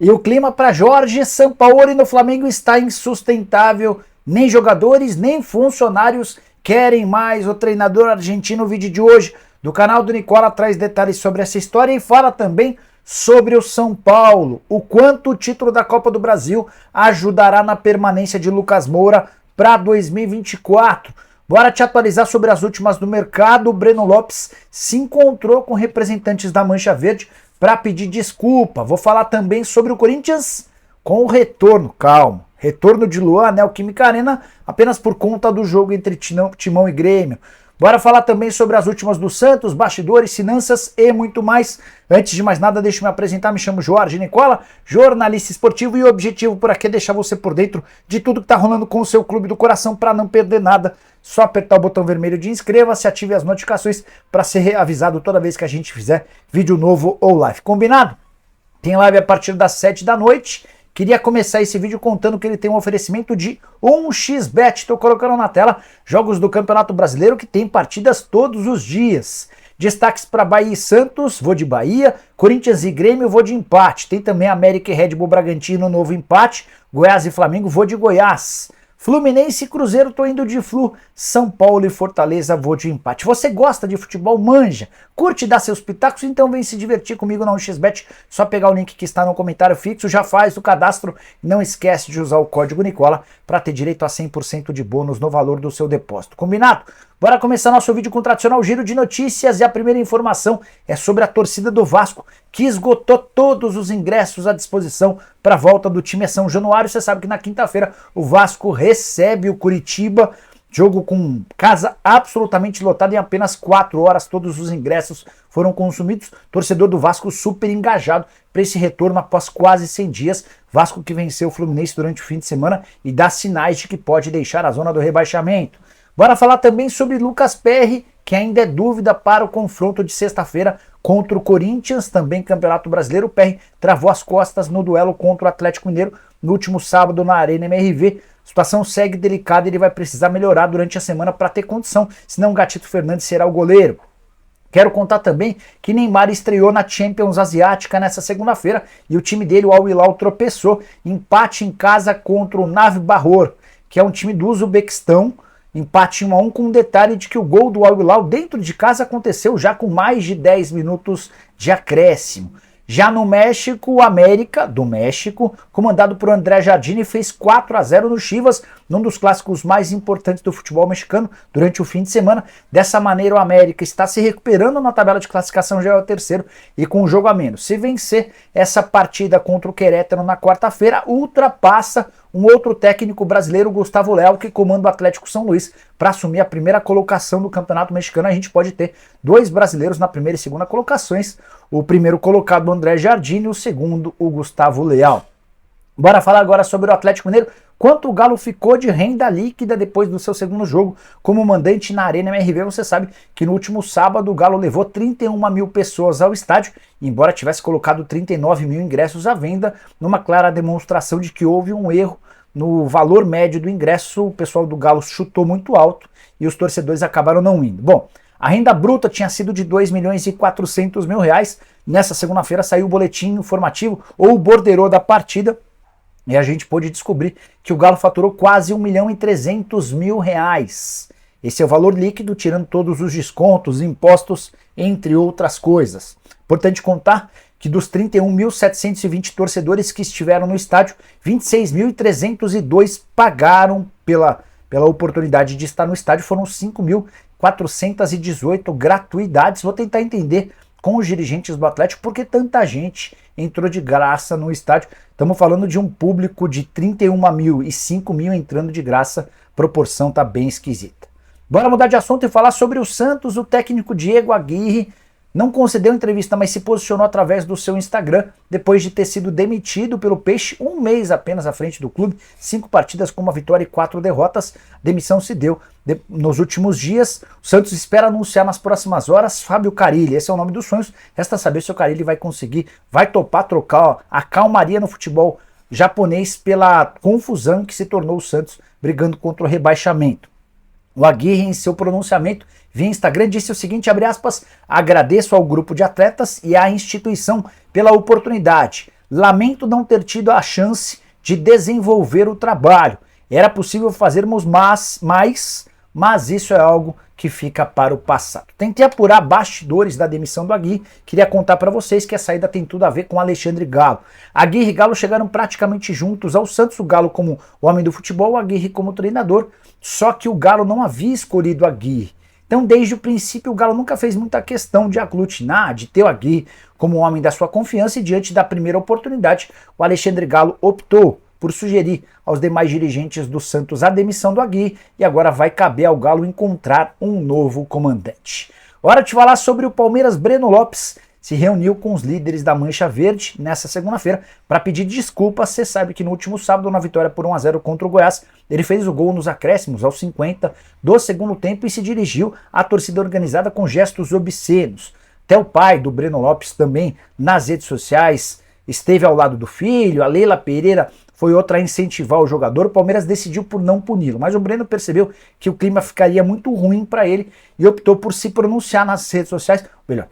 E o clima para Jorge Sampaoli no Flamengo está insustentável. Nem jogadores, nem funcionários querem mais. O treinador argentino, o vídeo de hoje do canal do Nicola traz detalhes sobre essa história e fala também sobre o São Paulo. O quanto o título da Copa do Brasil ajudará na permanência de Lucas Moura para 2024. Bora te atualizar sobre as últimas do mercado. O Breno Lopes se encontrou com representantes da Mancha Verde para pedir desculpa. Vou falar também sobre o Corinthians com o retorno, calma, retorno de Luan, Neoquímica Arena, apenas por conta do jogo entre Timão e Grêmio. Bora falar também sobre as últimas do Santos, bastidores, finanças e muito mais. Antes de mais nada, deixa eu me apresentar, me chamo Jorge Nicola, jornalista esportivo, e o objetivo por aqui é deixar você por dentro de tudo que tá rolando com o seu clube do coração para não perder nada. Só apertar o botão vermelho de inscreva-se, ative as notificações para ser avisado toda vez que a gente fizer vídeo novo ou live. Combinado? Tem live a partir das 7 da noite. Queria começar esse vídeo contando que ele tem um oferecimento de 1xBet. Estou colocando na tela jogos do Campeonato Brasileiro que tem partidas todos os dias. Destaques para Bahia e Santos, vou de Bahia. Corinthians e Grêmio, vou de empate. Tem também América e Red Bull Bragantino, novo empate. Goiás e Flamengo, vou de Goiás. Fluminense e Cruzeiro, tô indo de Flu. São Paulo e Fortaleza, vou de empate. Você gosta de futebol, manja, curte dar seus pitacos? Então vem se divertir comigo na 1xBet. Só pegar o link que está no comentário fixo, já faz o cadastro. Não esquece de usar o código Nicola para ter direito a 100% de bônus no valor do seu depósito. Combinado? Bora começar nosso vídeo com o tradicional giro de notícias, e a primeira informação é sobre a torcida do Vasco, que esgotou todos os ingressos à disposição para a volta do time a São Januário. Você sabe que na quinta-feira o Vasco recebe o Curitiba, jogo com casa absolutamente lotada, em apenas 4 horas todos os ingressos foram consumidos. Torcedor do Vasco super engajado para esse retorno após quase 100 dias. Vasco que venceu o Fluminense durante o fim de semana e dá sinais de que pode deixar a zona do rebaixamento. Bora falar também sobre Lucas Perry, que ainda é dúvida para o confronto de sexta-feira contra o Corinthians, também Campeonato Brasileiro. O Perry travou as costas no duelo contra o Atlético Mineiro no último sábado na Arena MRV. A situação segue delicada e ele vai precisar melhorar durante a semana para ter condição, senão o Gatito Fernandes será o goleiro. Quero contar também que Neymar estreou na Champions Asiática nessa segunda-feira e o time dele, o Al Hilal, tropeçou, empate em casa contra o Navy Bahor, que é um time do Uzbequistão. Empate 1-1, com um detalhe de que o gol do Al Hilal dentro de casa aconteceu já com mais de 10 minutos de acréscimo. Já no México, o América, do México, comandado por André Jardine, fez 4-0 no Chivas, num dos clássicos mais importantes do futebol mexicano durante o fim de semana. Dessa maneira, o América está se recuperando na tabela de classificação, já é o terceiro e com um jogo a menos. Se vencer essa partida contra o Querétaro na quarta-feira, ultrapassa um outro técnico brasileiro, Gustavo Leal, que comanda o Atlético São Luís para assumir a primeira colocação do Campeonato Mexicano. A gente pode ter 2 brasileiros na primeira e segunda colocações. O primeiro colocado, o André Jardine, e o segundo, o Gustavo Leal. Bora falar agora sobre o Atlético Mineiro. Quanto o Galo ficou de renda líquida depois do seu segundo jogo como mandante na Arena MRV. Você sabe que no último sábado o Galo levou 31 mil pessoas ao estádio, embora tivesse colocado 39 mil ingressos à venda, numa clara demonstração de que houve um erro no valor médio do ingresso. O pessoal do Galo chutou muito alto e os torcedores acabaram não indo. Bom, a renda bruta tinha sido de 2 milhões e 400 mil reais. Nessa segunda-feira saiu o boletim informativo, ou o borderô da partida, e a gente pôde descobrir que o Galo faturou quase 1 milhão e 300 mil reais. Esse é o valor líquido, tirando todos os descontos, impostos, entre outras coisas. Importante contar que dos 31.720 torcedores que estiveram no estádio, 26.302 pagaram pela oportunidade de estar no estádio. Foram 5.418 gratuidades. Vou tentar entender com os dirigentes do Atlético por que tanta gente entrou de graça no estádio. Estamos falando de um público de 31 mil e 5 mil entrando de graça. A proporção tá bem esquisita. Bora mudar de assunto e falar sobre o Santos. O técnico Diego Aguirre não concedeu entrevista, mas se posicionou através do seu Instagram depois de ter sido demitido pelo Peixe 1 mês apenas à frente do clube. 5 partidas com uma vitória e 4 derrotas. A demissão se deu nos últimos dias. O Santos espera anunciar nas próximas horas Fábio Carille. Esse é o nome dos sonhos. Resta saber se o Carille vai conseguir, vai topar trocar a calmaria no futebol japonês pela confusão que se tornou o Santos brigando contra o rebaixamento. O Aguirre, em seu pronunciamento via Instagram, disse o seguinte, abre aspas, agradeço ao grupo de atletas e à instituição pela oportunidade. Lamento não ter tido a chance de desenvolver o trabalho. Era possível fazermos mais, mas isso é algo que fica para o passado. Tentei apurar bastidores da demissão do Aguirre, queria contar para vocês que a saída tem tudo a ver com Alexandre Galo. Aguirre e Galo chegaram praticamente juntos ao Santos, o Galo como o homem do futebol, o Aguirre como treinador, só que o Galo não havia escolhido o Aguirre. Então, desde o princípio, o Galo nunca fez muita questão de aglutinar, de ter o Aguirre como homem da sua confiança, e diante da primeira oportunidade, o Alexandre Galo optou por sugerir aos demais dirigentes do Santos a demissão do Aguirre, e agora vai caber ao Galo encontrar um novo comandante. Hora de falar sobre o Palmeiras. Breno Lopes se reuniu com os líderes da Mancha Verde nessa segunda-feira para pedir desculpas. Você sabe que no último sábado, na vitória por 1-0 contra o Goiás, ele fez o gol nos acréscimos aos 50 do segundo tempo e se dirigiu à torcida organizada com gestos obscenos. Até o pai do Breno Lopes também nas redes sociais esteve ao lado do filho. A Leila Pereira foi outra a incentivar o jogador. O Palmeiras decidiu por não puni-lo, mas o Breno percebeu que o clima ficaria muito ruim para ele e optou por se pronunciar nas redes sociais, melhor,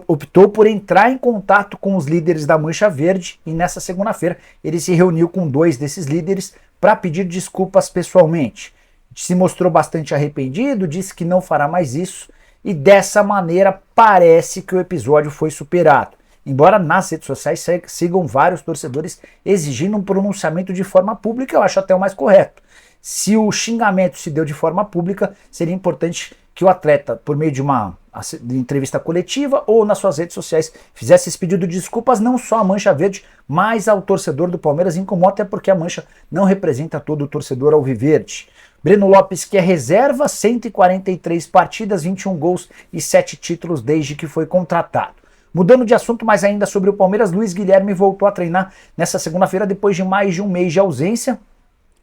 optou por entrar em contato com os líderes da Mancha Verde, e nessa segunda-feira ele se reuniu com 2 desses líderes para pedir desculpas pessoalmente. Se mostrou bastante arrependido, disse que não fará mais isso, e dessa maneira parece que o episódio foi superado. Embora nas redes sociais sigam vários torcedores exigindo um pronunciamento de forma pública, eu acho até o mais correto. Se o xingamento se deu de forma pública, seria importante que o atleta, por meio de uma entrevista coletiva ou nas suas redes sociais, fizesse esse pedido de desculpas não só à Mancha Verde, mas ao torcedor do Palmeiras em comum, até porque a Mancha não representa todo o torcedor alviverde. Breno Lopes, que é reserva, 143 partidas, 21 gols e 7 títulos desde que foi contratado. Mudando de assunto, mas ainda sobre o Palmeiras, Luiz Guilherme voltou a treinar nessa segunda-feira depois de mais de um mês de ausência.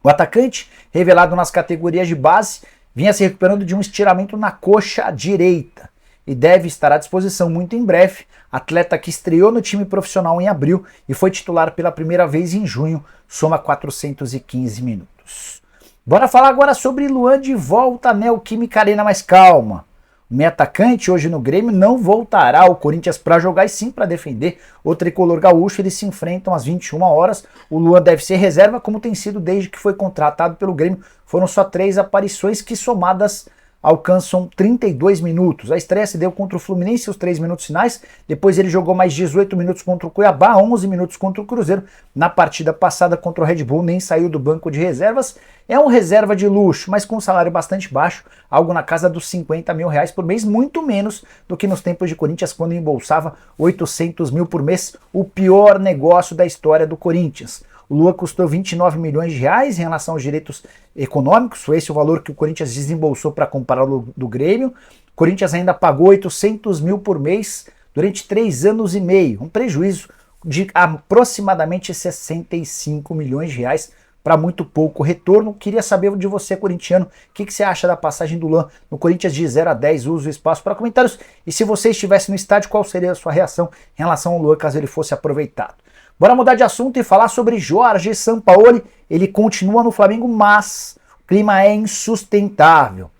O atacante, revelado nas categorias de base, vinha se recuperando de um estiramento na coxa direita e deve estar à disposição muito em breve. Atleta que estreou no time profissional em abril e foi titular pela primeira vez em junho, soma 415 minutos. Bora falar agora sobre Luan de volta à Neoquímica Arena, mais calma. O meio atacante hoje no Grêmio não voltará ao Corinthians para jogar e sim para defender o tricolor gaúcho. Eles se enfrentam às 21 horas. O Luan deve ser reserva, como tem sido desde que foi contratado pelo Grêmio. Foram só 3 aparições que somadas alcançam 32 minutos. A estreia se deu contra o Fluminense, os 3 minutos finais. Depois ele jogou mais 18 minutos contra o Cuiabá, 11 minutos contra o Cruzeiro. Na partida passada contra o Red Bull nem saiu do banco de reservas. É um reserva de luxo, mas com um salário bastante baixo, algo na casa dos 50 mil reais por mês, muito menos do que nos tempos de Corinthians, quando embolsava 800 mil por mês, o pior negócio da história do Corinthians. O Luan custou 29 milhões de reais em relação aos direitos econômicos, foi esse o valor que o Corinthians desembolsou para comprar o do Grêmio. O Corinthians ainda pagou 800 mil por mês durante 3 anos e meio, um prejuízo de aproximadamente 65 milhões de reais para muito pouco retorno. Queria saber de você, corintiano, o que você acha da passagem do Luan no Corinthians de 0 a 10, uso o espaço para comentários. E se você estivesse no estádio, qual seria a sua reação em relação ao Luan caso ele fosse aproveitado? Bora mudar de assunto e falar sobre Jorge Sampaoli. Ele continua no Flamengo, mas o clima é insustentável.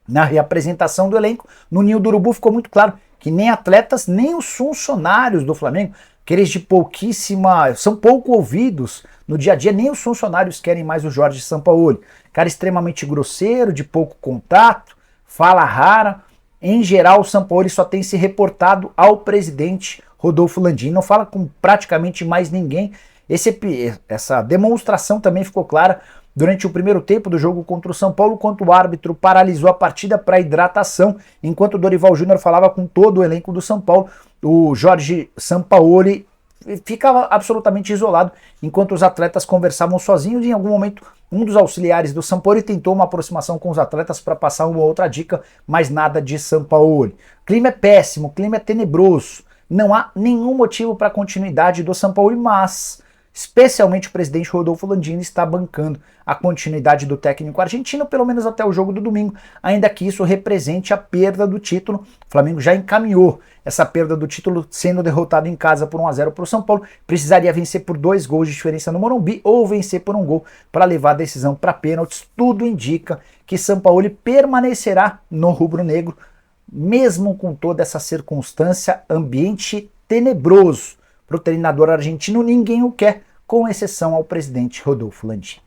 Na reapresentação do elenco, no Ninho do Urubu, ficou muito claro que nem atletas, nem os funcionários do Flamengo, aqueles de pouquíssima, são pouco ouvidos no dia a dia, nem os funcionários querem mais o Jorge Sampaoli. Cara extremamente grosseiro, de pouco contato, fala rara. Em geral, o Sampaoli só tem se reportado ao presidente Rodolfo Landim, não fala com praticamente mais ninguém. Essa demonstração também ficou clara durante o primeiro tempo do jogo contra o São Paulo, quando o árbitro paralisou a partida para hidratação, enquanto o Dorival Júnior falava com todo o elenco do São Paulo. O Jorge Sampaoli ficava absolutamente isolado, enquanto os atletas conversavam sozinhos. Em algum momento, um dos auxiliares do Sampaoli tentou uma aproximação com os atletas para passar uma outra dica, mas nada de Sampaoli. O clima é péssimo, o clima é tenebroso. Não há nenhum motivo para a continuidade do Sampaoli, mas especialmente o presidente Rodolfo Landim está bancando a continuidade do técnico argentino, pelo menos até o jogo do domingo, ainda que isso represente a perda do título. O Flamengo já encaminhou essa perda do título, sendo derrotado em casa por 1-0 para o São Paulo. Precisaria vencer por 2 gols de diferença no Morumbi ou vencer por 1 gol para levar a decisão para pênaltis. Tudo indica que Sampaoli permanecerá no rubro-negro, mesmo com toda essa circunstância, ambiente tenebroso para o treinador argentino, ninguém o quer, com exceção ao presidente Rodolfo Landim.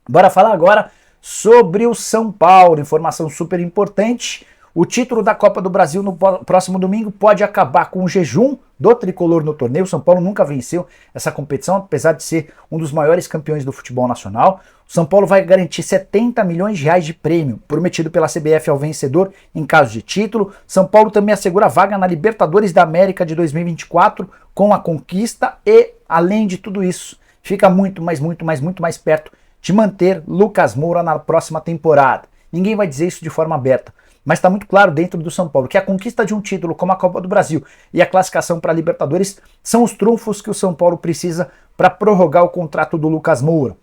Bora falar agora sobre o São Paulo, informação super importante. O título da Copa do Brasil no próximo domingo pode acabar com o jejum do tricolor no torneio. O São Paulo nunca venceu essa competição, apesar de ser um dos maiores campeões do futebol nacional. O São Paulo vai garantir 70 milhões de reais de prêmio, prometido pela CBF ao vencedor em caso de título. São Paulo também assegura a vaga na Libertadores da América de 2024 com a conquista e, além de tudo isso, fica muito mais perto de manter Lucas Moura na próxima temporada. Ninguém vai dizer isso de forma aberta, mas está muito claro dentro do São Paulo que a conquista de um título como a Copa do Brasil e a classificação para a Libertadores são os trunfos que o São Paulo precisa para prorrogar o contrato do Lucas Moura.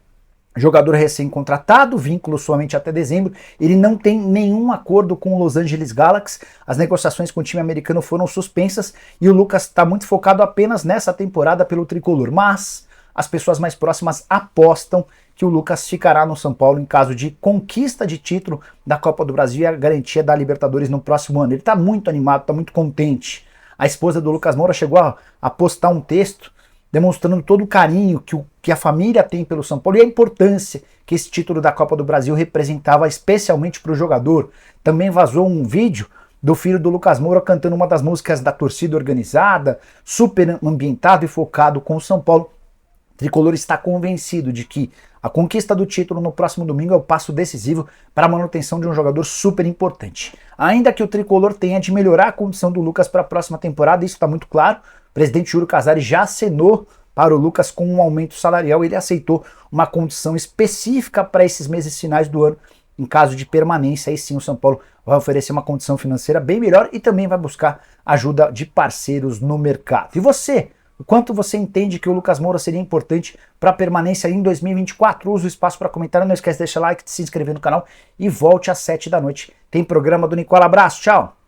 Jogador recém-contratado, vínculo somente até dezembro, ele não tem nenhum acordo com o Los Angeles Galaxy, as negociações com o time americano foram suspensas e o Lucas está muito focado apenas nessa temporada pelo tricolor, mas as pessoas mais próximas apostam que o Lucas ficará no São Paulo em caso de conquista de título da Copa do Brasil e a garantia da Libertadores no próximo ano. Ele está muito animado, está muito contente. A esposa do Lucas Moura chegou a postar um texto demonstrando todo o carinho que a família tem pelo São Paulo e a importância que esse título da Copa do Brasil representava especialmente para o jogador. Também vazou um vídeo do filho do Lucas Moura cantando uma das músicas da torcida organizada, super ambientado e focado com o São Paulo. O tricolor está convencido de que a conquista do título no próximo domingo é o passo decisivo para a manutenção de um jogador super importante. Ainda que o tricolor tenha de melhorar a condição do Lucas para a próxima temporada, isso está muito claro. O presidente Júlio Casares já acenou para o Lucas com um aumento salarial. Ele aceitou uma condição específica para esses meses finais do ano. Em caso de permanência, aí sim o São Paulo vai oferecer uma condição financeira bem melhor e também vai buscar ajuda de parceiros no mercado. E você? O quanto você entende que o Lucas Moura seria importante para a permanência em 2024? Usa o espaço para comentar, não esquece de deixar like, de se inscrever no canal e volte às 7 da noite. Tem programa do Nicola. Abraço, tchau!